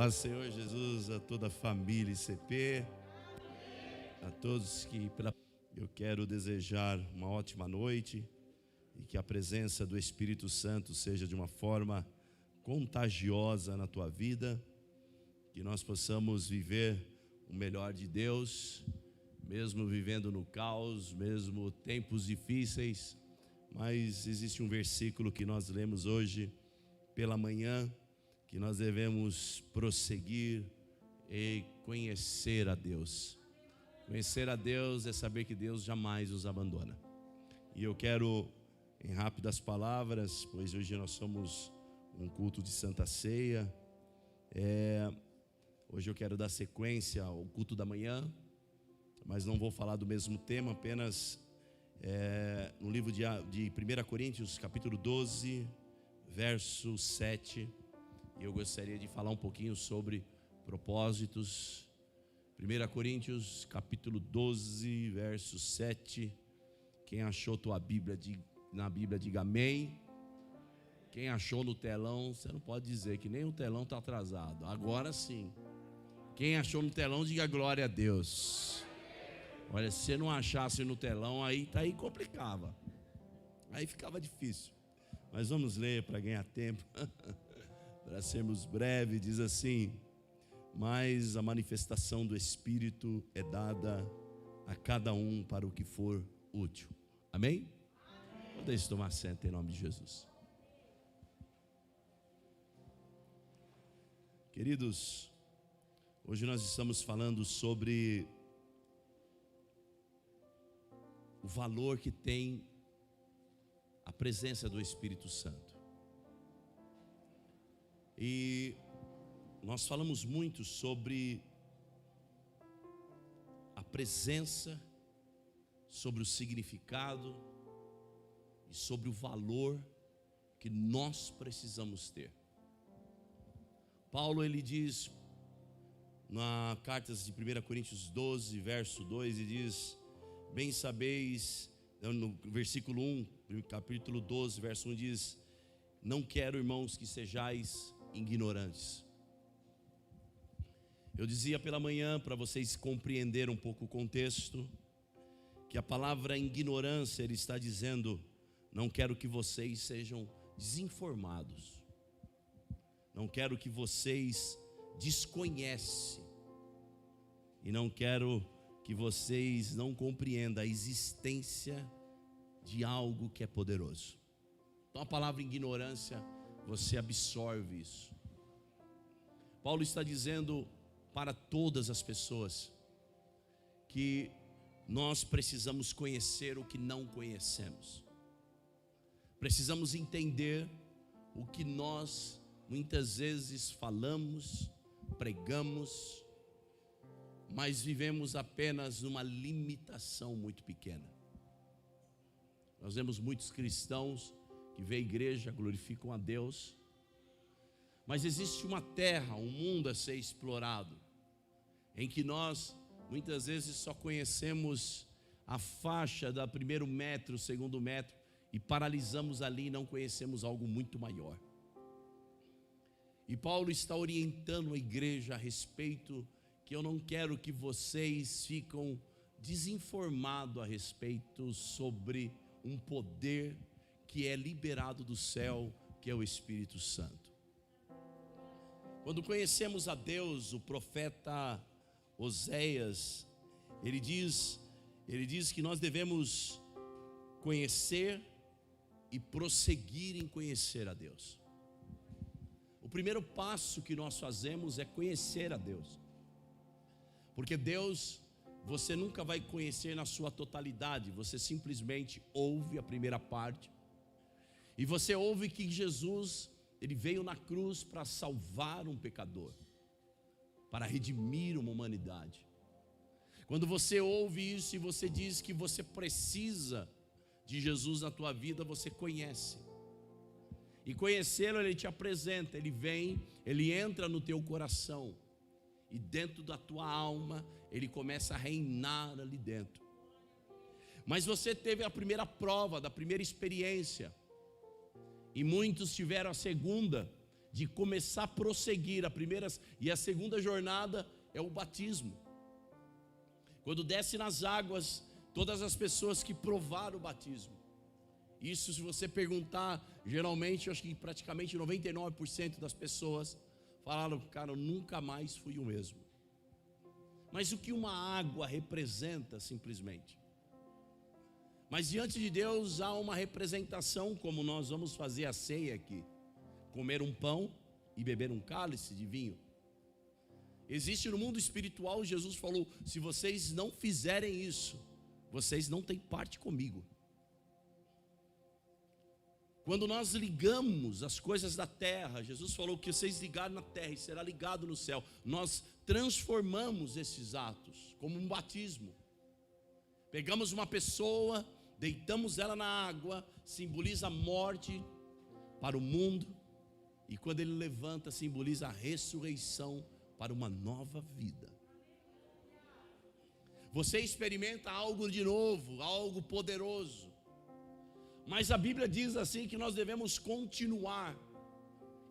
Paz, Senhor Jesus, a toda a família ICP, a todos que eu quero desejar uma ótima noite e que a presença do Espírito Santo seja de uma forma contagiosa na tua vida, que nós possamos viver o melhor de Deus, mesmo vivendo no caos, mesmo tempos difíceis. Mas existe um versículo que nós lemos hoje pela manhã, que nós devemos prosseguir e conhecer a Deus. Conhecer a Deus é saber que Deus jamais nos abandona. E eu quero, em rápidas palavras, pois hoje nós somos um culto de Santa Ceia, hoje eu quero dar sequência ao culto da manhã, mas não vou falar do mesmo tema, apenas no livro de 1 Coríntios, capítulo 12, verso 7, eu gostaria de falar um pouquinho sobre propósitos. 1 Coríntios, capítulo 12, verso 7. Quem achou na Bíblia, diga amém. Quem achou no telão, você não pode dizer que nem o telão está atrasado. Agora sim. Quem achou no telão, diga glória a Deus. Olha, se você não achasse no telão, aí complicava. Aí ficava difícil. Mas vamos ler para ganhar tempo. Para sermos breves, diz assim: mas a manifestação do Espírito é dada a cada um para o que for útil. Amém? Deixe tomar assento em nome de Jesus. Queridos, hoje nós estamos falando sobre o valor que tem a presença do Espírito Santo. E nós falamos muito sobre a presença, sobre o significado e sobre o valor que nós precisamos ter. Paulo, ele diz na carta de 1 Coríntios 12, verso 2, ele diz: bem sabeis, no versículo 1, capítulo 12, verso 1 diz: não quero, irmãos, que sejais ignorantes. Eu dizia pela manhã, para vocês compreenderem um pouco o contexto, que a palavra ignorância, ele está dizendo: não quero que vocês sejam desinformados, não quero que vocês desconhecem, e não quero que vocês não compreendam a existência de algo que é poderoso. Então a palavra ignorância, você absorve isso. Paulo está dizendo para todas as pessoas que nós precisamos conhecer o que não conhecemos. Precisamos entender o que nós muitas vezes falamos, pregamos, mas vivemos apenas numa limitação muito pequena. Nós vemos muitos cristãos que vêm à igreja, glorificam a Deus, mas existe uma terra, um mundo a ser explorado, em que nós muitas vezes só conhecemos a faixa da primeiro metro, segundo metro, e paralisamos ali e não conhecemos algo muito maior. E Paulo está orientando a igreja a respeito, que eu não quero que vocês fiquem desinformados a respeito sobre um poder que é liberado do céu, que é o Espírito Santo. Quando conhecemos a Deus, o profeta Oséias, ele diz que nós devemos conhecer e prosseguir em conhecer a Deus. O primeiro passo que nós fazemos é conhecer a Deus, porque Deus, você nunca vai conhecer na sua totalidade. Você simplesmente ouve a primeira parte, e você ouve que Jesus, ele veio na cruz para salvar um pecador, para redimir uma humanidade. Quando você ouve isso e você diz que você precisa de Jesus na tua vida, você conhece. E conhecê-lo, ele te apresenta, ele vem, ele entra no teu coração, e dentro da tua alma, ele começa a reinar ali dentro. Mas você teve a primeira prova, da primeira experiência, e muitos tiveram a segunda, de começar a prosseguir. A primeira e a segunda jornada é o batismo. Quando desce nas águas, todas as pessoas que provaram o batismo. Isso, se você perguntar, geralmente, eu acho que praticamente 99% das pessoas falaram: cara, eu nunca mais fui o mesmo. Mas o que uma água representa simplesmente? Mas diante de Deus há uma representação, como nós vamos fazer a ceia aqui: comer um pão e beber um cálice de vinho. Existe no mundo espiritual, Jesus falou: se vocês não fizerem isso, vocês não têm parte comigo. Quando nós ligamos as coisas da terra, Jesus falou que vocês ligarem na terra e será ligado no céu. Nós transformamos esses atos como um batismo. Pegamos uma pessoa, deitamos ela na água, simboliza a morte para o mundo, e quando ele levanta, simboliza a ressurreição para uma nova vida. Você experimenta algo de novo, algo poderoso. Mas a Bíblia diz assim que nós devemos continuar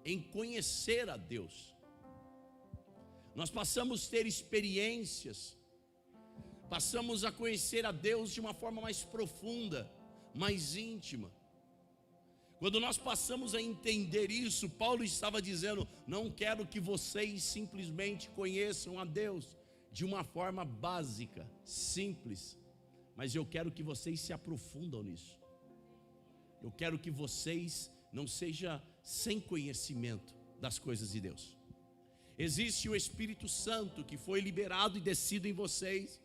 em conhecer a Deus. Nós passamos a ter experiências, passamos a conhecer a Deus de uma forma mais profunda, mais íntima. Quando nós passamos a entender isso, Paulo estava dizendo: não quero que vocês simplesmente conheçam a Deus de uma forma básica, simples, mas eu quero que vocês se aprofundam nisso. Eu quero que vocês não sejam sem conhecimento das coisas de Deus. Existe o Espírito Santo que foi liberado e descido em vocês,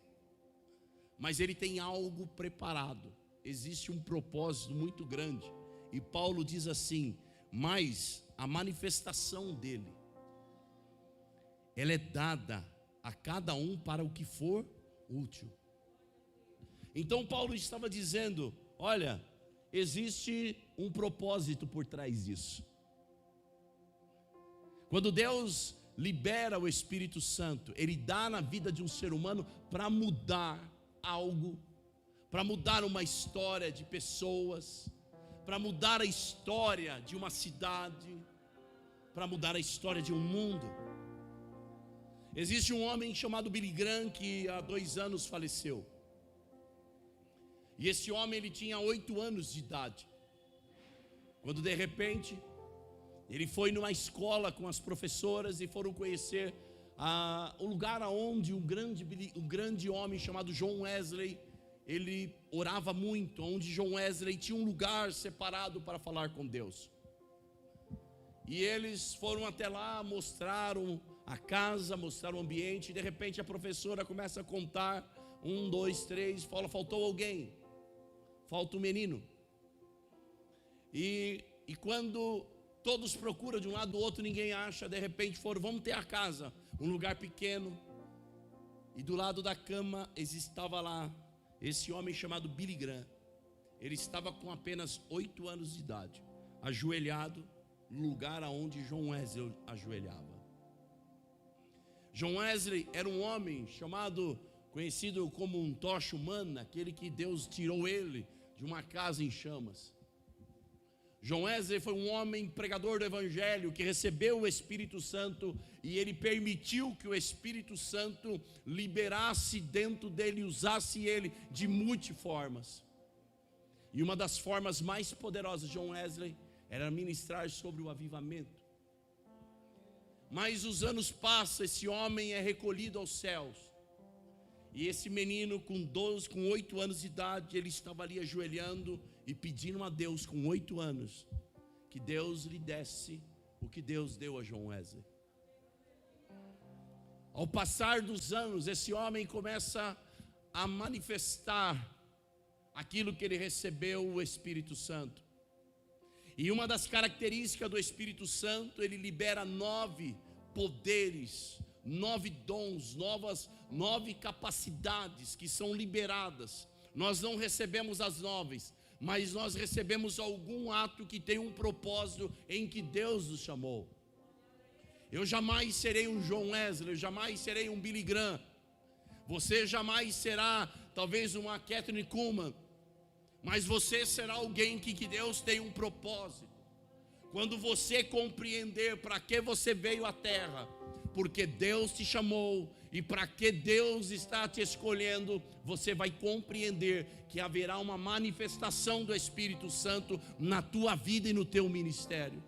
mas ele tem algo preparado. Existe um propósito muito grande. E Paulo diz assim: mas a manifestação dele, ela é dada a cada um para o que for útil. Então Paulo estava dizendo: olha, existe um propósito por trás disso. Quando Deus libera o Espírito Santo, ele dá na vida de um ser humano para mudar algo, para mudar uma história de pessoas, para mudar a história de uma cidade, para mudar a história de um mundo. Existe um homem chamado Billy Graham que há 2 anos faleceu. E esse homem, ele tinha 8 anos de idade, quando de repente ele foi numa escola com as professoras e foram conhecer o lugar onde um grande homem chamado John Wesley, ele orava muito, onde John Wesley tinha um lugar separado para falar com Deus. E eles foram até lá, mostraram a casa, mostraram o ambiente, e de repente a professora começa a contar: 1, 2, 3, fala: faltou alguém, falta um menino. E quando todos procuram de um lado do outro, ninguém acha. De repente foram: vamos ter a casa, um lugar pequeno, e do lado da cama estava lá esse homem chamado Billy Graham. Ele estava com apenas 8 anos de idade, ajoelhado no lugar aonde John Wesley ajoelhava. John Wesley era um homem conhecido como um tocha humana, aquele que Deus tirou ele de uma casa em chamas. John Wesley foi um homem pregador do Evangelho que recebeu o Espírito Santo, e ele permitiu que o Espírito Santo liberasse dentro dele, usasse ele de multiformas. E uma das formas mais poderosas de John Wesley era ministrar sobre o avivamento. Mas os anos passam, esse homem é recolhido aos céus. E esse menino com 8 anos de idade, ele estava ali ajoelhando e pedindo a Deus com 8 anos, que Deus lhe desse o que Deus deu a John Wesley. Ao passar dos anos, esse homem começa a manifestar aquilo que ele recebeu, o Espírito Santo. E uma das características do Espírito Santo, ele libera 9 poderes, 9 dons, 9 capacidades que são liberadas. Nós não recebemos as 9, mas nós recebemos algum ato que tem um propósito em que Deus nos chamou. Eu jamais serei um John Wesley, eu jamais serei um Billy Graham. Você jamais será talvez uma Kathryn Kuhlman, mas você será alguém que Deus tem um propósito. quando você compreender para que você veio à terra, porque Deus te chamou e para que Deus está te escolhendo, você vai compreender que haverá uma manifestação do Espírito Santo na tua vida e no teu ministério.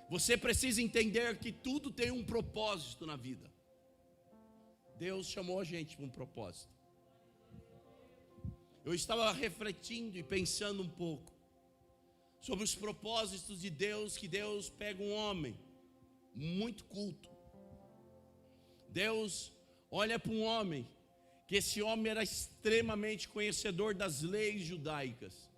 Você precisa entender que tudo tem um propósito na vida. Deus chamou a gente para um propósito. Eu estava refletindo e pensando um pouco sobre os propósitos de Deus, que Deus pega um homem muito culto. Deus olha para um homem, que esse homem era extremamente conhecedor das leis judaicas.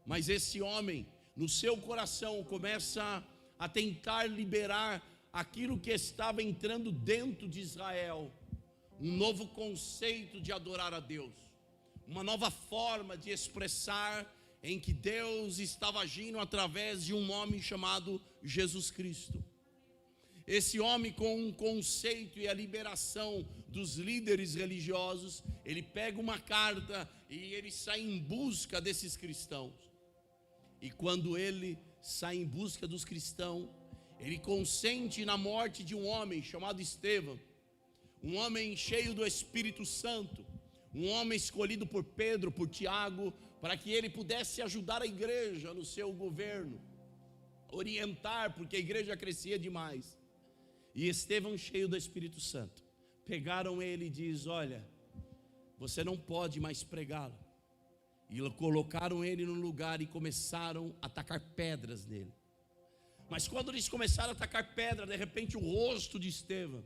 Mas esse homem, no seu coração, começa a tentar liberar aquilo que estava entrando dentro de Israel. Um novo conceito de adorar a Deus. Uma nova forma de expressar em que Deus estava agindo através de um homem chamado Jesus Cristo. Esse homem, com um conceito e a liberação dos líderes religiosos, ele pega uma carta e ele sai em busca desses cristãos. E quando ele sai em busca dos cristãos, ele consente na morte de um homem chamado Estevão, um homem cheio do Espírito Santo, um homem escolhido por Pedro, por Tiago, para que ele pudesse ajudar a igreja no seu governo, orientar, porque a igreja crescia demais. E Estevão, cheio do Espírito Santo, pegaram ele e diz: olha, você não pode mais pregá-lo. E colocaram ele no lugar e começaram a atacar pedras nele. Mas quando eles começaram a atacar pedra, de repente o rosto de Estevão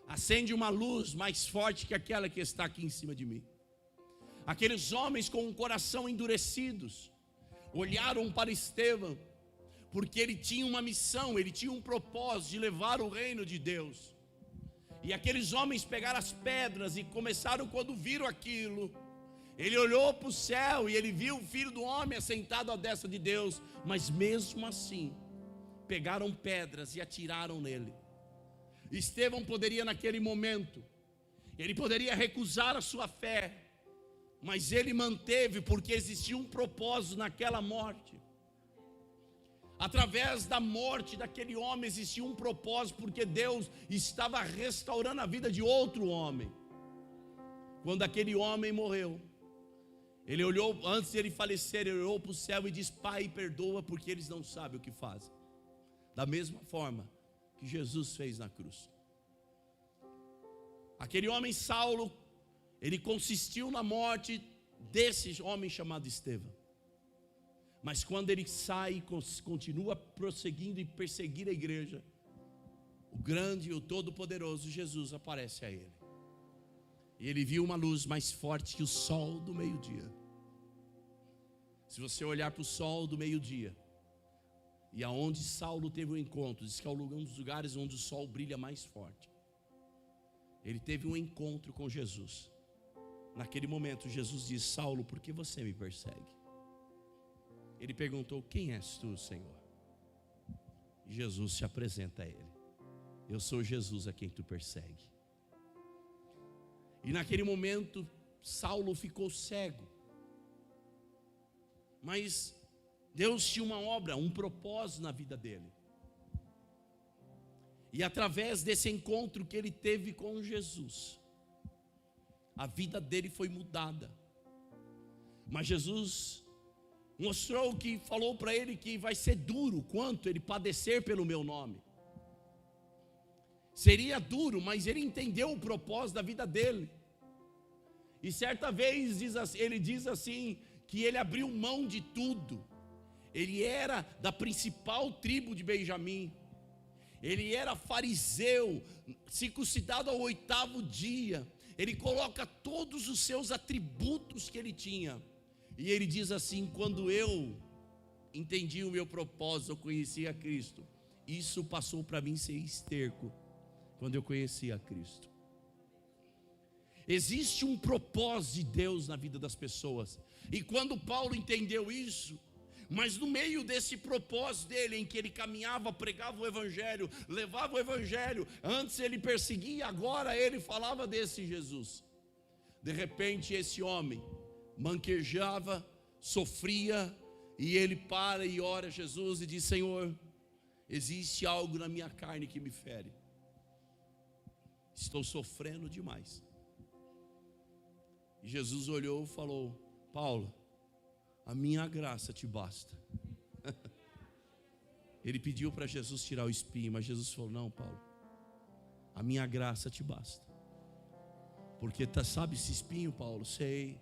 acende uma luz mais forte que aquela que está aqui em cima de mim. Aqueles homens com o coração endurecidos olharam para Estevão, porque ele tinha uma missão, ele tinha um propósito de levar o reino de Deus. E aqueles homens pegaram as pedras e começaram, quando viram aquilo, ele olhou para o céu e ele viu o Filho do Homem assentado à destra de Deus. Mas mesmo assim, pegaram pedras e atiraram nele. Estevão poderia naquele momento, ele poderia recusar a sua fé, mas ele manteve, porque existia um propósito naquela morte. Através da morte daquele homem existia um propósito, porque Deus estava restaurando a vida de outro homem. Quando aquele homem morreu, ele olhou, antes de ele falecer, ele olhou para o céu e disse: Pai, perdoa, porque eles não sabem o que fazem. Da mesma forma que Jesus fez na cruz. Aquele homem Saulo, ele consistiu na morte desse homem chamado Estevão. Mas quando ele sai e continua prosseguindo e perseguir a igreja, o grande e o todo-poderoso Jesus aparece a ele. E ele viu uma luz mais forte que o sol do meio-dia. Se você olhar para o sol do meio-dia, e aonde Saulo teve um encontro, diz que é um dos lugares onde o sol brilha mais forte. Ele teve um encontro com Jesus. Naquele momento Jesus diz: Saulo, por que você me persegue? Ele perguntou: quem és tu, Senhor? E Jesus se apresenta a ele: eu sou Jesus a quem tu persegue. E naquele momento Saulo ficou cego. Mas Deus tinha uma obra, um propósito na vida dele. E através desse encontro que ele teve com Jesus, a vida dele foi mudada. Mas Jesus mostrou que, falou para ele que vai ser duro quanto ele padecer pelo meu nome. Seria duro, mas ele entendeu o propósito da vida dele. E certa vez ele diz assim, que ele abriu mão de tudo. Ele era da principal tribo de Benjamim. Ele era fariseu, circuncidado ao 8º dia. Ele coloca todos os seus atributos que ele tinha. E ele diz assim: quando eu entendi o meu propósito, eu conheci a Cristo. Isso passou para mim ser esterco, quando eu conheci a Cristo. Existe um propósito de Deus na vida das pessoas. E quando Paulo entendeu isso, mas no meio desse propósito dele, em que ele caminhava, pregava o Evangelho, levava o Evangelho, antes ele perseguia, agora ele falava desse Jesus. De repente esse homem manquejava, sofria, E ele para e ora a Jesus e diz: Senhor, existe algo na minha carne que me fere. Estou sofrendo demais. E Jesus olhou e falou: Paulo, a minha graça te basta. Ele pediu para Jesus tirar o espinho, mas Jesus falou: não, Paulo, a minha graça te basta. Porque sabe esse espinho, Paulo? Sei,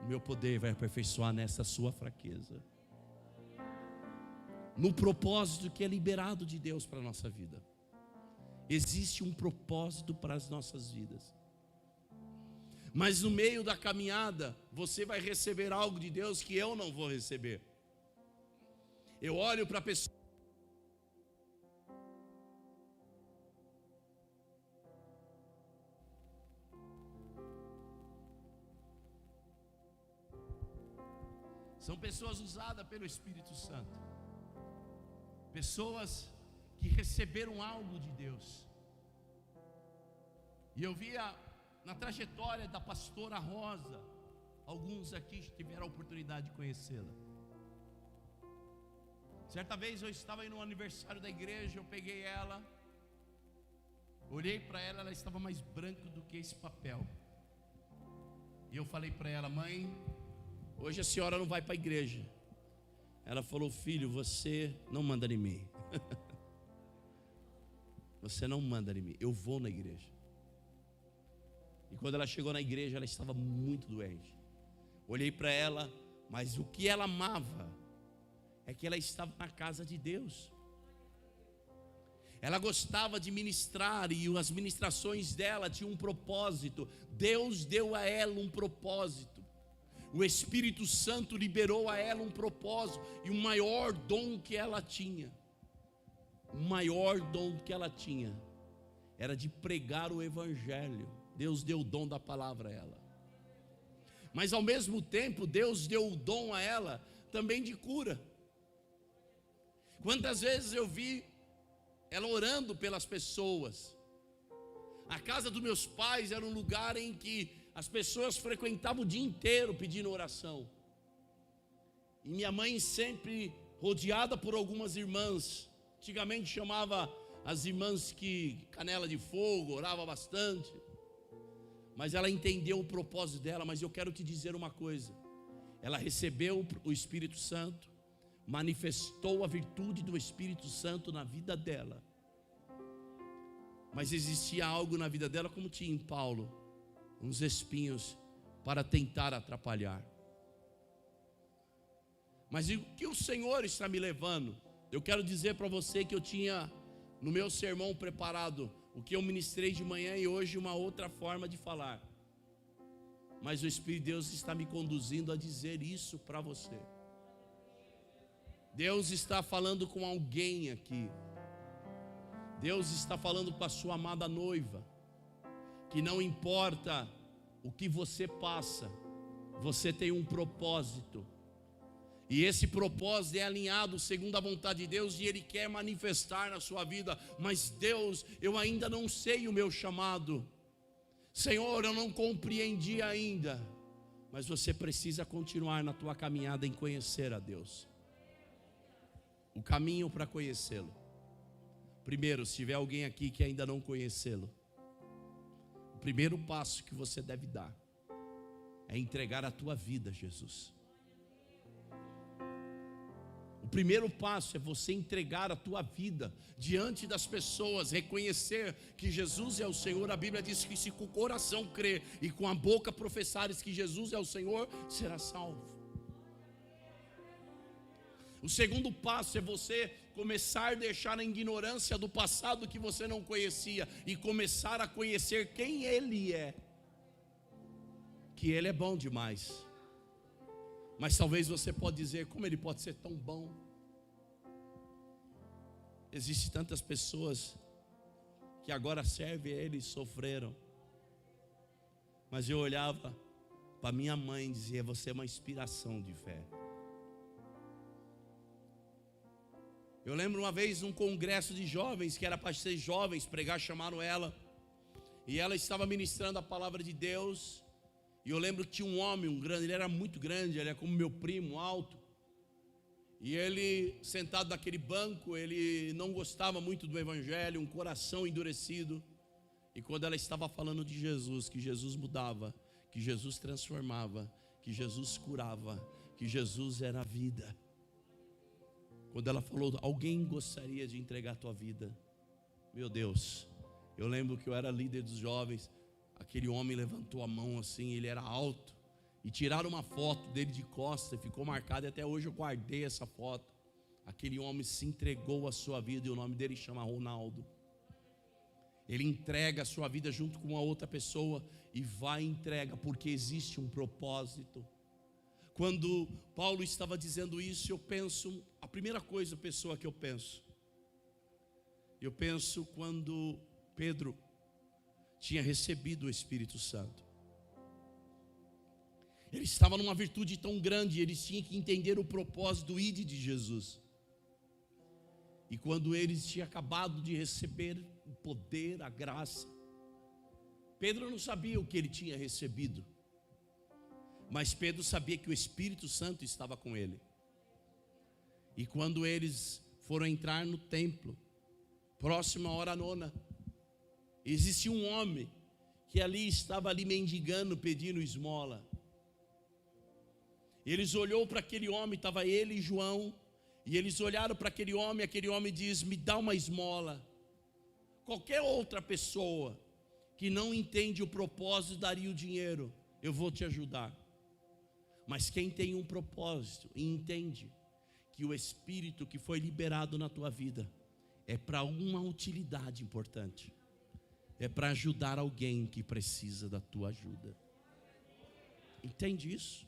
o meu poder vai aperfeiçoar nessa sua fraqueza. No propósito que é liberado de Deus para a nossa vida. Existe um propósito para as nossas vidas. Mas no meio da caminhada, você vai receber algo de Deus que eu não vou receber. Eu olho para a pessoa. São pessoas usadas pelo Espírito Santo. Pessoas que receberam algo de Deus. E eu via na trajetória da pastora Rosa, alguns aqui tiveram a oportunidade de conhecê-la. Certa vez eu estava aí no aniversário da igreja, eu peguei ela, olhei para ela, ela estava mais branca do que esse papel. E eu falei para ela: mãe, hoje a senhora não vai para a igreja. Ela falou: filho, você não manda em mim. Você não manda em mim, eu vou na igreja. E quando ela chegou na igreja, ela estava muito doente. Olhei para ela, mas o que ela amava é que ela estava na casa de Deus. Ela gostava de ministrar e as ministrações dela tinham um propósito. Deus deu a ela um propósito. O Espírito Santo liberou a ela um propósito. E o maior dom que ela tinha, era de pregar o Evangelho. Deus deu o dom da palavra a ela. Mas ao mesmo tempo, Deus deu o dom a ela também de cura. Quantas vezes eu vi ela orando pelas pessoas. A casa dos meus pais era um lugar em que as pessoas frequentavam o dia inteiro pedindo oração. E minha mãe sempre rodeada por algumas irmãs. Antigamente chamava as irmãs que canela de fogo, orava bastante. Mas ela entendeu o propósito dela. Mas eu quero te dizer uma coisa: ela recebeu o Espírito Santo, manifestou a virtude do Espírito Santo na vida dela. Mas existia algo na vida dela, como tinha em Paulo, uns espinhos para tentar atrapalhar. Mas o que o Senhor está me levando? Eu quero dizer para você que eu tinha no meu sermão preparado o que eu ministrei de manhã e hoje uma outra forma de falar. Mas o Espírito de Deus está me conduzindo a dizer isso para você. Deus está falando com alguém aqui. Deus está falando com a sua amada noiva, que não importa o que você passa, você tem um propósito. E esse propósito é alinhado segundo a vontade de Deus, e Ele quer manifestar na sua vida. Mas Deus, eu ainda não sei o meu chamado. Senhor, eu não compreendi ainda. Mas você precisa continuar na tua caminhada em conhecer a Deus. O caminho para conhecê-lo. Primeiro, se tiver alguém aqui que ainda não conhecê-lo, o primeiro passo que você deve dar é entregar a tua vida a Jesus. O primeiro passo é você entregar a tua vida diante das pessoas, reconhecer que Jesus é o Senhor. A Bíblia diz que se com o coração crer e com a boca professares que Jesus é o Senhor, será salvo. O segundo passo é você começar a deixar a ignorância do passado que você não conhecia e começar a conhecer quem Ele é. Que Ele é bom demais. Mas talvez você pode dizer: como Ele pode ser tão bom? Existem tantas pessoas que agora servem a Ele e sofreram. Mas eu olhava para minha mãe e dizia: você é uma inspiração de fé. Eu lembro uma vez num congresso de jovens, que era para ser jovens, pregar, chamaram ela. E ela estava ministrando a palavra de Deus. E eu lembro que tinha um homem, grande, ele era muito grande, ele é como meu primo, alto. E ele, sentado naquele banco, ele não gostava muito do evangelho, um coração endurecido. E quando ela estava falando de Jesus, que Jesus mudava, que Jesus transformava, que Jesus curava, que Jesus era a vida. Quando ela falou, alguém gostaria de entregar a tua vida? Meu Deus, eu lembro que eu era líder dos jovens. Aquele homem levantou a mão assim, ele era alto. E tiraram uma foto dele de costas, ficou marcada, e até hoje eu guardei essa foto. Aquele homem se entregou a sua vida, e o nome dele chama Ronaldo. Ele entrega a sua vida junto com uma outra pessoa, e vai e entrega, porque existe um propósito. Quando Paulo estava dizendo isso, eu penso, a primeira coisa, pessoa que eu penso quando Pedro tinha recebido o Espírito Santo. Ele estava numa virtude tão grande, eles tinham que entender o propósito do ide de Jesus. E quando eles tinham acabado de receber o poder, a graça, Pedro não sabia o que ele tinha recebido, mas Pedro sabia que o Espírito Santo estava com ele. E quando eles foram entrar no templo, próxima à hora nona, existia um homem que estava ali mendigando, pedindo esmola. Eles olhou para aquele homem, estava ele e João, e eles olharam para aquele homem diz, me dá uma esmola. Qualquer outra pessoa que não entende o propósito daria o dinheiro, eu vou te ajudar. Mas quem tem um propósito e entende que o Espírito que foi liberado na tua vida é para uma utilidade importante, é para ajudar alguém que precisa da tua ajuda. Entende isso?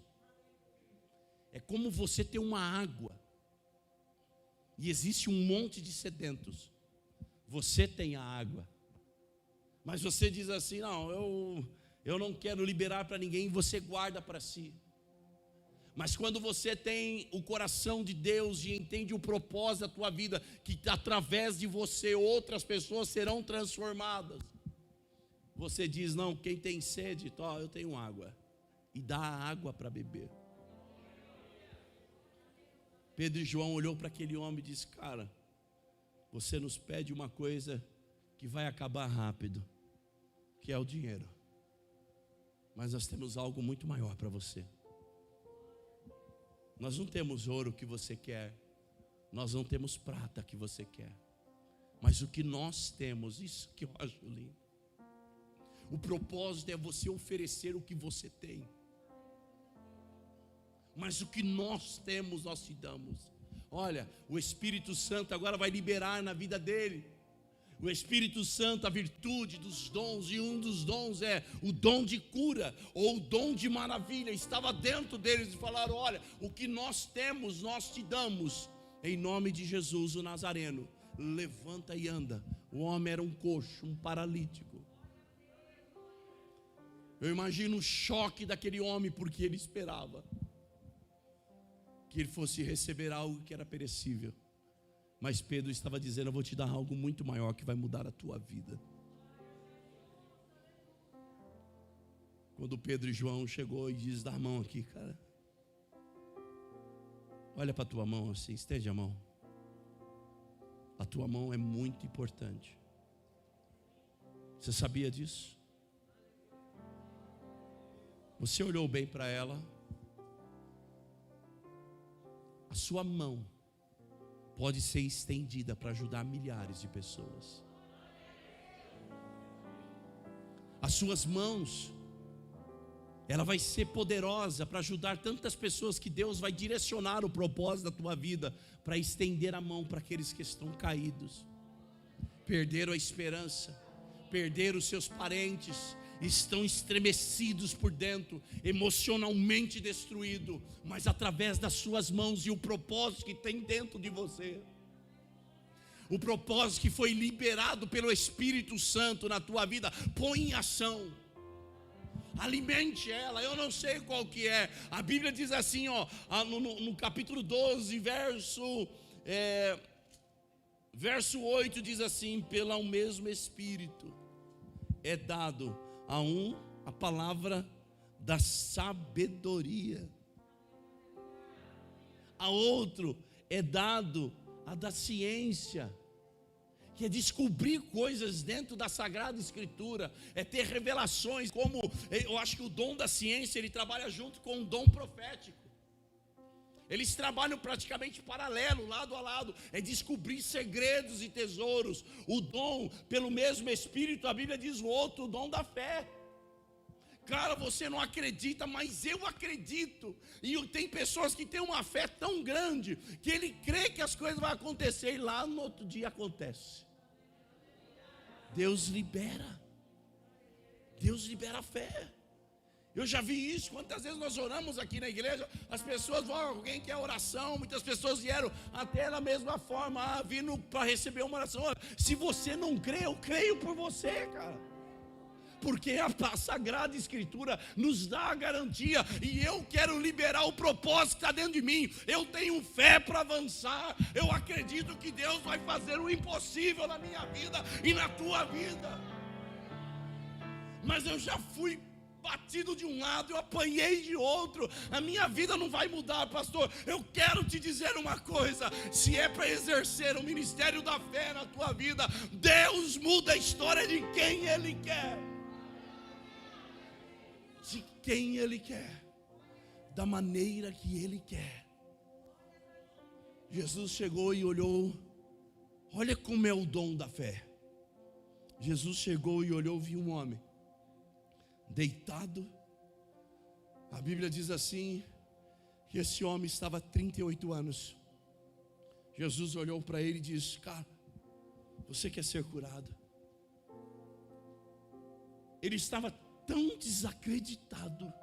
É como você ter uma água e existe um monte de sedentos. Você tem a água, mas você diz assim, não, eu não quero liberar para ninguém, e você guarda para si. Mas quando você tem o coração de Deus e entende o propósito da tua vida, que através de você outras pessoas serão transformadas, você diz, não, quem tem sede, eu tenho água, e dá água para beber. Pedro e João olhou para aquele homem e disse, cara, você nos pede uma coisa que vai acabar rápido, que é o dinheiro, mas nós temos algo muito maior para você. Nós não temos ouro que você quer, nós não temos prata que você quer, mas o que nós temos, isso que eu acho lindo, o propósito é você oferecer o que você tem, mas o que nós temos, nós te damos. Olha, o Espírito Santo agora vai liberar na vida dele. O Espírito Santo, a virtude dos dons, e um dos dons é o dom de cura, ou o dom de maravilha, estava dentro deles, e falaram, olha, o que nós temos, nós te damos, em nome de Jesus o Nazareno, levanta e anda. O homem era um coxo, um paralítico. Eu imagino o choque daquele homem, porque ele esperava que ele fosse receber algo que era perecível. Mas Pedro estava dizendo, eu vou te dar algo muito maior que vai mudar a tua vida. Quando Pedro e João chegou e diz, dá a mão aqui, cara. Olha para a tua mão assim, estende a mão. A tua mão é muito importante. Você sabia disso? Você olhou bem para ela. A sua mão pode ser estendida para ajudar milhares de pessoas. As suas mãos, ela vai ser poderosa para ajudar tantas pessoas, que Deus vai direcionar o propósito da tua vida para estender a mão para aqueles que estão caídos, perderam a esperança, perderam os seus parentes, estão estremecidos por dentro, emocionalmente destruídos, mas através das suas mãos e o propósito que tem dentro de você, o propósito que foi liberado pelo Espírito Santo na tua vida, põe em ação, alimente ela. Eu não sei qual que é, a Bíblia diz assim, no capítulo 12, verso 8 diz assim, pelo mesmo Espírito é dado a palavra da sabedoria, a outro é dado a da ciência, que é descobrir coisas dentro da Sagrada Escritura, é ter revelações, como eu acho que o dom da ciência, ele trabalha junto com o dom profético. Eles trabalham praticamente paralelo, lado a lado, é descobrir segredos e tesouros. O dom, pelo mesmo Espírito, a Bíblia diz o outro, o dom da fé. Cara, você não acredita, mas eu acredito. E tem pessoas que têm uma fé tão grande, que ele crê que as coisas vão acontecer, e lá no outro dia acontece. Deus libera a fé. Eu já vi isso, quantas vezes nós oramos aqui na igreja, as pessoas vão, alguém quer oração, muitas pessoas vieram até da mesma forma, vindo para receber uma oração. Se você não crê, eu creio por você, cara. Porque a Sagrada Escritura nos dá a garantia, e eu quero liberar o propósito que está dentro de mim. Eu tenho fé para avançar, eu acredito que Deus vai fazer o impossível na minha vida e na tua vida. Mas eu já fui batido de um lado, eu apanhei de outro, a minha vida não vai mudar, pastor. Eu quero te dizer uma coisa: se é para exercer o ministério da fé na tua vida, Deus muda a história de quem Ele quer. De quem Ele quer, da maneira que Ele quer. Jesus chegou e olhou, olha como é o dom da fé. Jesus chegou e olhou, viu um homem deitado. A Bíblia diz assim, que esse homem estava há 38 anos. Jesus olhou para ele e disse: cara, você quer ser curado? Ele estava tão desacreditado,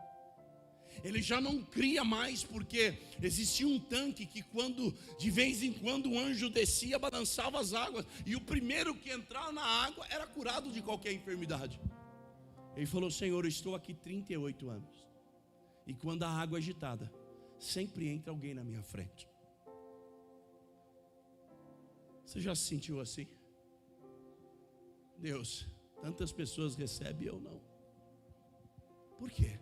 ele já não cria mais, porque existia um tanque que de vez em quando o anjo descia, balançava as águas, e o primeiro que entrava na água era curado de qualquer enfermidade. Ele falou: Senhor, eu estou aqui 38 anos, e quando a água é agitada, sempre entra alguém na minha frente. Você já se sentiu assim? Deus, tantas pessoas recebem e eu não. Por quê?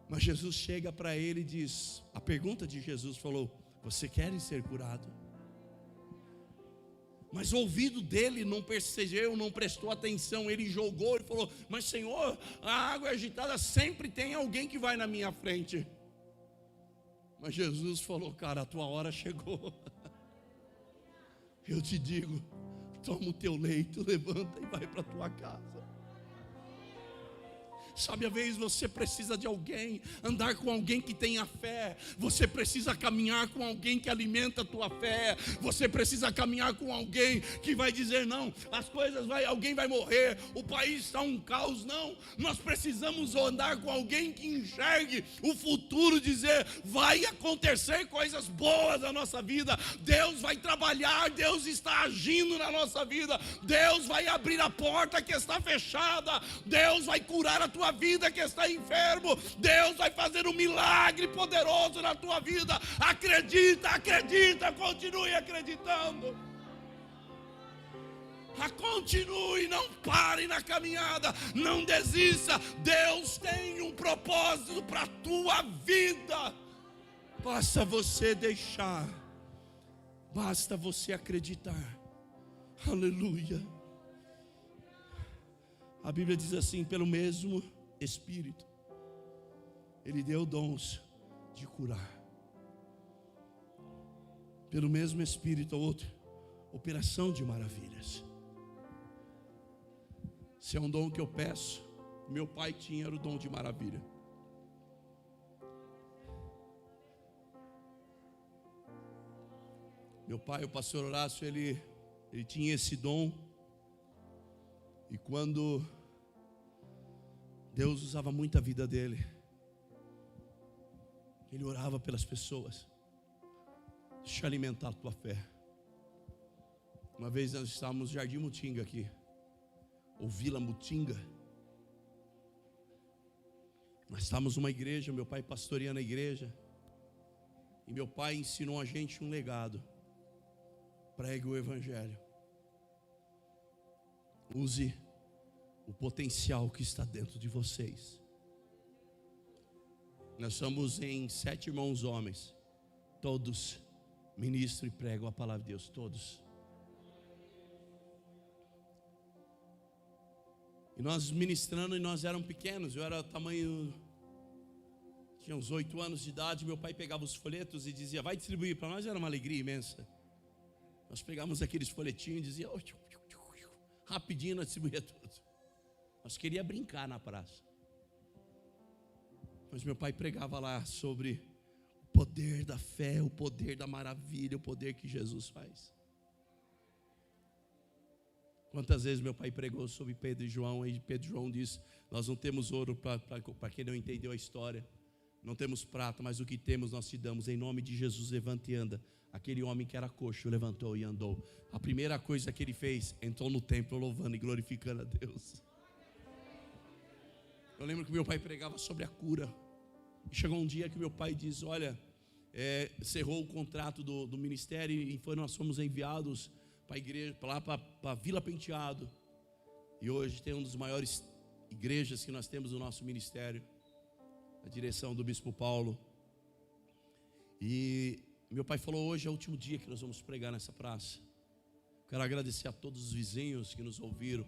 Mas Jesus chega para ele e diz, a pergunta de Jesus falou: você quer ser curado? Mas o ouvido dele não percebeu, não prestou atenção. Ele jogou e falou: mas Senhor, a água é agitada, sempre tem alguém que vai na minha frente. Mas Jesus falou: cara, a tua hora chegou. Eu te digo, toma o teu leito, levanta e vai para a tua casa. Sabe, às vezes você precisa de alguém, andar com alguém que tenha fé. Você precisa caminhar com alguém que alimenta a tua fé. Você precisa caminhar com alguém que vai dizer: não, as coisas alguém vai morrer, o país está um caos. Não, nós precisamos andar com alguém que enxergue o futuro, dizer: vai acontecer coisas boas na nossa vida. Deus vai trabalhar, Deus está agindo na nossa vida. Deus vai abrir a porta que está fechada. Deus vai curar a tua vida que está enfermo. Deus vai fazer um milagre poderoso na tua vida. Acredita, acredita, continue acreditando. Continue, não pare na caminhada, não desista. Deus tem um propósito para a tua vida. Basta você deixar, basta você acreditar. Aleluia. A Bíblia diz assim: pelo mesmo Espírito, Ele deu dons de curar. Pelo mesmo Espírito, a outra, operação de maravilhas. Se é um dom que eu peço, meu pai tinha, era o dom de maravilha. Meu pai, o pastor Horácio, ele tinha esse dom. E quando Deus usava muito a vida dele, ele orava pelas pessoas. Deixa eu alimentar a tua fé. Uma vez nós estávamos no Jardim Mutinga aqui, ou Vila Mutinga. Nós estávamos numa igreja, meu pai pastoreando a igreja, e meu pai ensinou a gente um legado: pregue o evangelho. Use o potencial que está dentro de vocês. Nós somos em 7 irmãos homens. Todos ministram e pregam a palavra de Deus, todos. E nós ministrando, e nós éramos pequenos, eu era tamanho, tinha uns 8 anos de idade. Meu pai pegava os folhetos e dizia, vai distribuir. Para nós era uma alegria imensa. Nós pegávamos aqueles folhetinhos e dizia, rapidinho nós distribuía tudo. Nós queríamos brincar na praça. Mas meu pai pregava lá sobre o poder da fé, o poder da maravilha, o poder que Jesus faz. Quantas vezes meu pai pregou sobre Pedro e João, e Pedro e João disse, nós não temos ouro, para quem não entendeu a história, não temos prata, mas o que temos nós te damos, em nome de Jesus, levanta e anda. Aquele homem que era coxo levantou e andou. A primeira coisa que ele fez, entrou no templo louvando e glorificando a Deus. Eu lembro que meu pai pregava sobre a cura, e chegou um dia que meu pai diz, olha, cerrou o contrato do ministério, e nós fomos enviados para a igreja, lá para Vila Penteado, e hoje tem uma das maiores igrejas que nós temos no nosso ministério, a direção do Bispo Paulo. E meu pai falou, hoje é o último dia que nós vamos pregar nessa praça. Quero agradecer a todos os vizinhos que nos ouviram.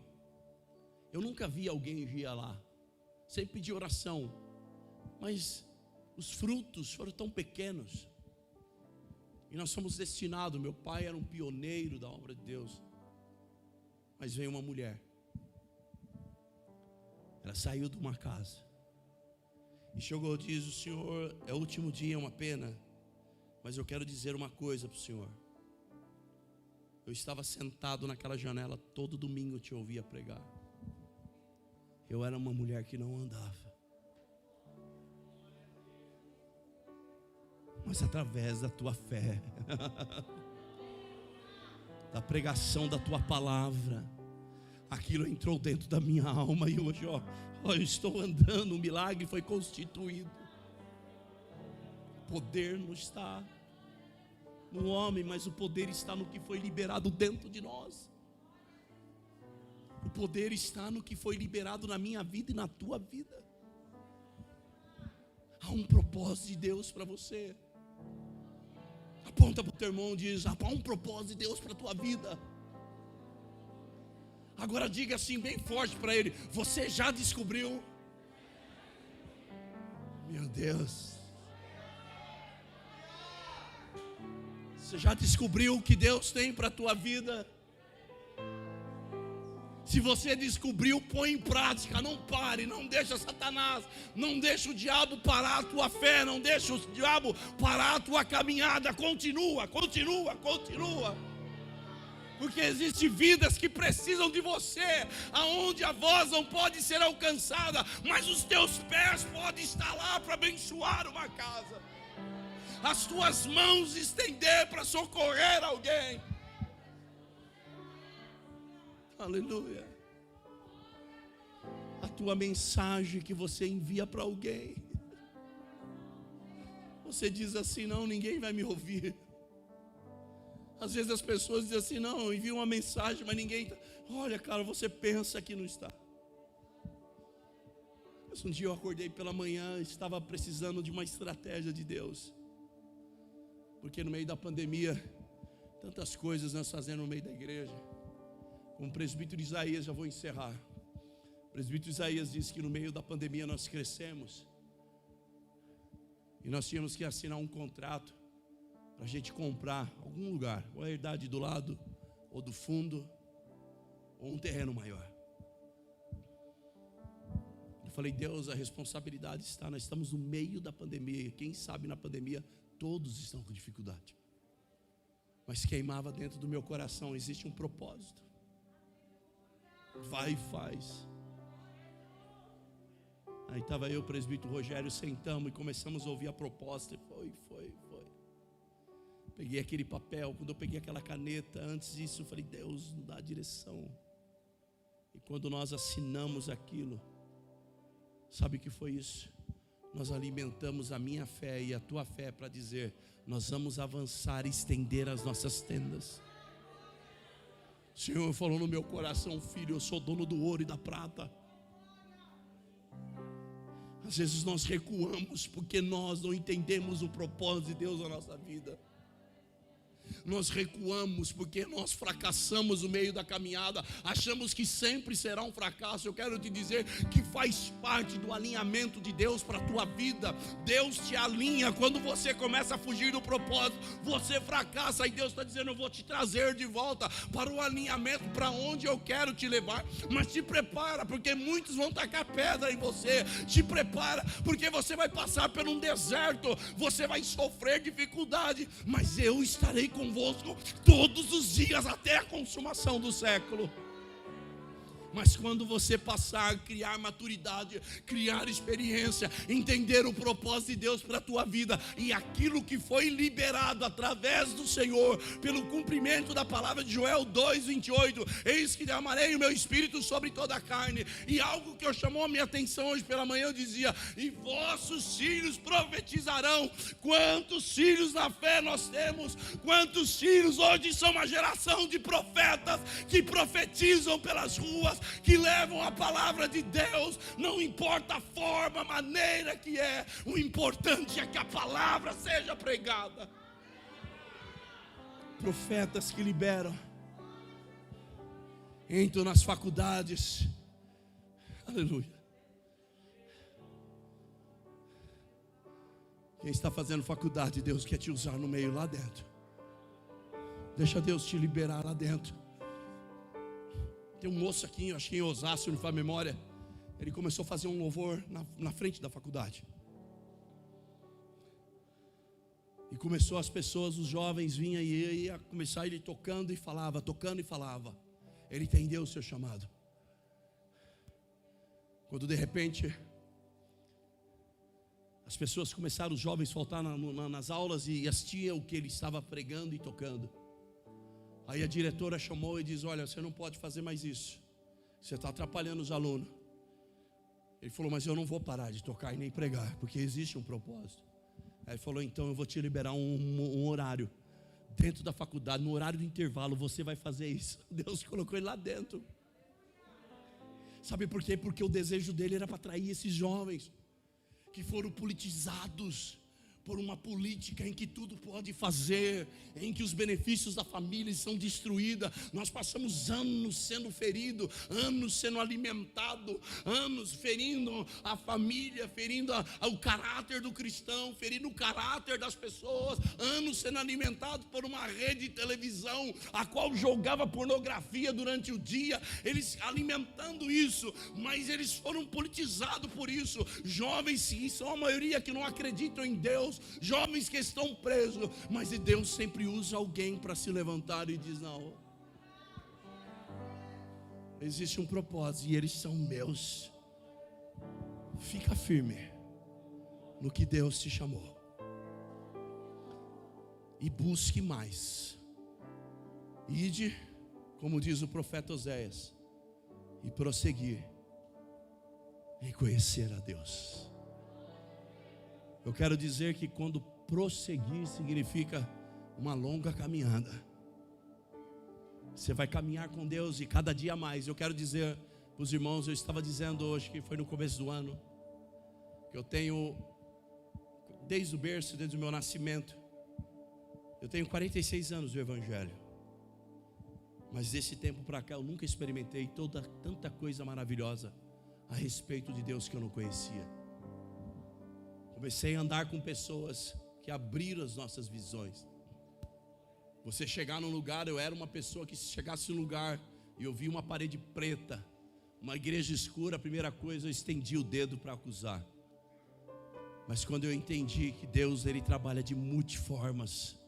Eu nunca vi alguém ir lá, sempre pedi oração, mas os frutos foram tão pequenos. E nós somos destinados, meu pai era um pioneiro da obra de Deus. Mas veio uma mulher. Ela saiu de uma casa e chegou e diz, o senhor, é o último dia, é uma pena, mas eu quero dizer uma coisa para o senhor. Eu estava sentado naquela janela, todo domingo eu te ouvia pregar. Eu era uma mulher que não andava, mas através da tua fé, da pregação da tua palavra, aquilo entrou dentro da minha alma. E hoje, eu estou andando, um milagre foi constituído. O poder não está no homem, mas o poder está no que foi liberado dentro de nós. O poder está no que foi liberado na minha vida e na tua vida. Há um propósito de Deus para você. Aponta para o teu irmão e diz, há um propósito de Deus para a tua vida. Agora diga assim bem forte para ele, você já descobriu? Meu Deus, você já descobriu o que Deus tem para a tua vida? Se você descobriu, põe em prática, não pare, não deixa Satanás, não deixa o diabo parar a tua fé, não deixa o diabo parar a tua caminhada, continua. Porque existem vidas que precisam de você, aonde a voz não pode ser alcançada, mas os teus pés podem estar lá para abençoar uma casa, as tuas mãos estender para socorrer alguém. Aleluia. A tua mensagem que você envia para alguém, você diz assim, não, ninguém vai me ouvir. Às vezes as pessoas dizem assim, não, eu envio uma mensagem, mas ninguém, olha cara, você pensa que não está. Mas um dia eu acordei pela manhã, estava precisando de uma estratégia de Deus, porque no meio da pandemia, tantas coisas nós fazemos no meio da igreja. Com o presbítero Isaías, já vou encerrar. O presbítero Isaías disse que no meio da pandemia nós crescemos, e nós tínhamos que assinar um contrato para a gente comprar algum lugar, ou a herdade do lado, ou do fundo, ou um terreno maior. Eu falei, Deus, a responsabilidade está, nós estamos no meio da pandemia, e quem sabe na pandemia todos estão com dificuldade, mas queimava dentro do meu coração, existe um propósito. Vai e faz. Aí estava eu e o presbítero Rogério, sentamos e começamos a ouvir a proposta. E foi. Peguei aquele papel, quando eu peguei aquela caneta, antes disso eu falei, Deus, nos dá a direção. E quando nós assinamos aquilo, sabe o que foi isso? Nós alimentamos a minha fé e a tua fé para dizer, nós vamos avançar e estender as nossas tendas. O Senhor falou no meu coração, filho, eu sou dono do ouro e da prata. Às vezes nós recuamos porque nós não entendemos o propósito de Deus na nossa vida. Nós recuamos porque nós fracassamos no meio da caminhada, achamos que sempre será um fracasso. Eu quero te dizer que faz parte do alinhamento de Deus para a tua vida. Deus te alinha. Quando você começa a fugir do propósito, você fracassa, e Deus está dizendo: eu vou te trazer de volta para o alinhamento, para onde eu quero te levar. Mas te prepara, porque muitos vão tacar pedra em você. Te prepara, porque você vai passar por um deserto, você vai sofrer dificuldade, mas eu estarei convosco todos os dias até a consumação do século. Mas quando você passar a criar maturidade, criar experiência, entender o propósito de Deus para a tua vida, e aquilo que foi liberado através do Senhor, pelo cumprimento da palavra de Joel 2:28, eis que derramarei o meu espírito sobre toda a carne. E algo que chamou a minha atenção hoje pela manhã, eu dizia: e vossos filhos profetizarão. Quantos filhos na fé nós temos? Quantos filhos hoje são uma geração de profetas que profetizam pelas ruas, que levam a palavra de Deus, não importa a forma, a maneira que é, o importante é que a palavra seja pregada. Profetas que liberam, entram nas faculdades, aleluia. Quem está fazendo faculdade, Deus quer te usar no meio lá dentro. Deixa Deus te liberar lá dentro. Tem um moço aqui, acho que em Osasco, se não faz memória, ele começou a fazer um louvor na frente da faculdade. E começou as pessoas, os jovens vinham e ia começar ele tocando e falava, tocando e falava. Ele entendeu o seu chamado. Quando de repente as pessoas começaram, os jovens, a faltar nas aulas e assistiam o que ele estava pregando e tocando. Aí a diretora chamou e diz: olha, você não pode fazer mais isso, você está atrapalhando os alunos. Ele falou: mas eu não vou parar de tocar e nem pregar, porque existe um propósito. Aí ele falou: então eu vou te liberar um horário dentro da faculdade, no horário do intervalo você vai fazer isso. Deus colocou ele lá dentro. Sabe por quê? Porque o desejo dele era para atrair esses jovens que foram politizados por uma política em que tudo pode fazer, em que os benefícios da família são destruídos. Nós passamos anos sendo feridos, anos sendo alimentados, anos ferindo a família, ferindo o caráter do cristão, ferindo o caráter das pessoas, anos sendo alimentados por uma rede de televisão, a qual jogava pornografia durante o dia, eles alimentando isso, mas eles foram politizados por isso. Jovens que são a maioria que não acreditam em Deus, jovens que estão presos, mas Deus sempre usa alguém para se levantar e diz: não, existe um propósito e eles são meus. Fica firme no que Deus te chamou e busque mais. Ide, como diz o profeta Oséias, e prosseguir em conhecer a Deus. Eu quero dizer que quando prosseguir significa uma longa caminhada. Você vai caminhar com Deus e cada dia mais. Eu quero dizer para os irmãos, eu estava dizendo hoje, que foi no começo do ano, que eu tenho, desde o berço, desde o meu nascimento, eu tenho 46 anos do Evangelho. Mas desse tempo para cá eu nunca experimentei tanta coisa maravilhosa a respeito de Deus que eu não conhecia. Comecei a andar com pessoas que abriram as nossas visões. Você chegar num lugar, eu era uma pessoa que, se chegasse num lugar e eu vi uma parede preta, uma igreja escura, a primeira coisa, eu estendi o dedo para acusar. Mas quando eu entendi que Deus, Ele trabalha de multiformas,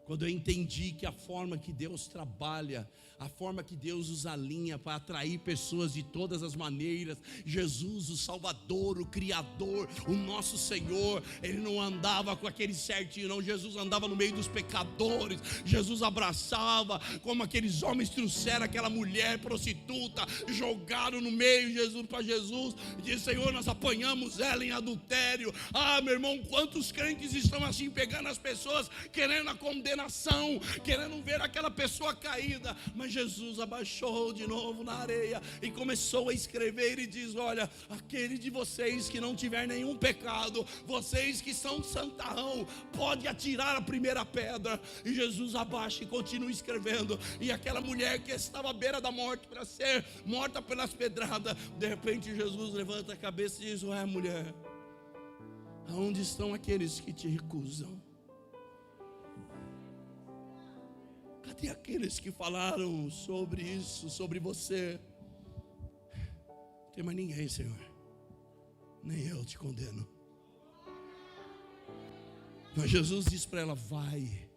quando eu entendi que a forma que Deus trabalha, a forma que Deus os alinha para atrair pessoas de todas as maneiras, Jesus, o Salvador, o Criador, o nosso Senhor, Ele não andava com aquele certinho não, Jesus andava no meio dos pecadores, Jesus abraçava, como aqueles homens trouxeram aquela mulher prostituta, jogaram no meio Jesus para Jesus, e disse: Senhor, nós apanhamos ela em adultério. Ah, meu irmão, quantos crentes estão assim, pegando as pessoas, querendo acomodar condenação, querendo ver aquela pessoa caída. Mas Jesus abaixou de novo na areia e começou a escrever e diz: olha, aquele de vocês que não tiver nenhum pecado, vocês que são santarrão, pode atirar a primeira pedra. E Jesus abaixa e continua escrevendo. E aquela mulher que estava à beira da morte para ser morta pelas pedradas, de repente Jesus levanta a cabeça e diz: ué, mulher, aonde estão aqueles que te recusam? Cadê aqueles que falaram sobre isso, sobre você? Não tem mais ninguém, Senhor. Nem eu te condeno. Mas Jesus diz para ela: vai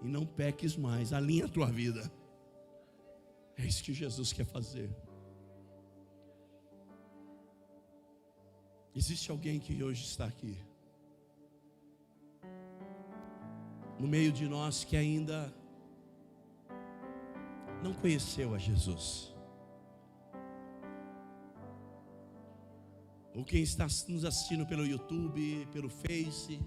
e não peques mais, alinha a tua vida. É isso que Jesus quer fazer. Existe alguém que hoje está aqui, no meio de nós, que ainda não conheceu a Jesus. Ou quem está nos assistindo pelo YouTube, pelo Face,